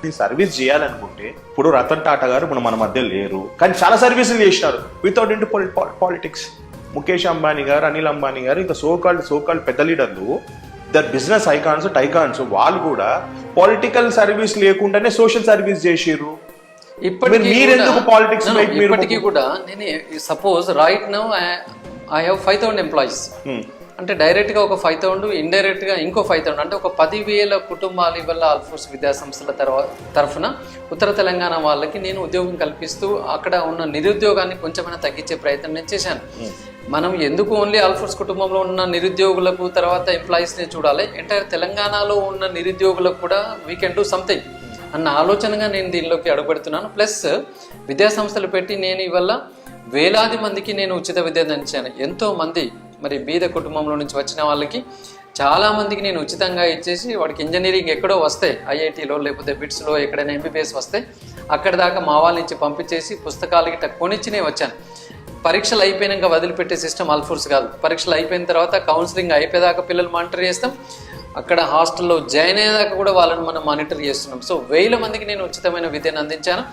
ఈ సర్వీస్ చేయాలనుకుంటే ఇప్పుడు రతన్ టాటా గారు ఇప్పుడు మన మధ్య లేరు, కానీ చాలా సర్వీసులు చేసినారు without into politics. Mukesh Ambani గారు, అనిల్ అంబానీ గారు, ఇంకా సోకాల్డ్ పెద్ద లీడర్లు, దర్ బిజినెస్ టైకాన్స్ వాళ్ళు కూడా పొలిటికల్ సర్వీస్ లేకుండానే సోషల్ సర్వీస్ చేసిర్రు. మీరెందుకు పాలిటిక్స్? ఇప్పటికీ కూడా నేను suppose right now I have 5,000 employees. అంటే డైరెక్ట్ గా ఒక 5,000, ఇండైరెక్ట్ గా ఇంకో 5,000, అంటే ఒక 10,000 కుటుంబాలు ఇవాళ ఆల్ఫోర్స్ విద్యా సంస్థల తరఫున ఉత్తర తెలంగాణ వాళ్ళకి నేను ఉద్యోగం కల్పిస్తూ అక్కడ ఉన్న నిరుద్యోగాన్ని కొంచెమైనా తగ్గించే ప్రయత్నం నేను చేశాను. మనం ఎందుకు ఓన్లీ ఆల్ఫోర్స్ కుటుంబంలో ఉన్న నిరుద్యోగులకు తర్వాత ఎంప్లాయీస్ని చూడాలి, ఎంటైర్ తెలంగాణలో ఉన్న నిరుద్యోగులకు కూడా వీ కెన్ డూ సంథింగ్ అన్న ఆలోచనగా నేను దీనిలోకి అడుగుపెడుతున్నాను. ప్లస్ విద్యా సంస్థలు పెట్టి నేను ఇవాళ వేలాది మందికి నేను ఉచిత విద్య అందించాను. ఎంతో మంది మరి బీద కుటుంబంలో నుంచి వచ్చిన వాళ్ళకి చాలా మందికి నేను ఉచితంగా ఇచ్చేసి వాడికి ఇంజనీరింగ్ ఎక్కడో వస్తే ఐఐటీలో లేకపోతే బిట్స్లో ఎక్కడైనా ఎంబీబీఎస్ వస్తే అక్కడ దాకా మా వాళ్ళ నుంచి పంపించేసి పుస్తకాలకి కొనిచ్చినే వచ్చాను. పరీక్షలు అయిపోయినాక వదిలిపెట్టే సిస్టమ్ ఆల్ఫోర్స్ కాదు. పరీక్షలు అయిపోయిన తర్వాత కౌన్సిలింగ్ అయిపోయేదాకా పిల్లలు మానిటర్ చేస్తాం, అక్కడ హాస్టల్లో జాయిన్ అయ్యేదాకా కూడా వాళ్ళని మనం మానిటర్ చేస్తున్నాం. సో 1000 మందికి నేను ఉచితమైన విద్యను అందించాను.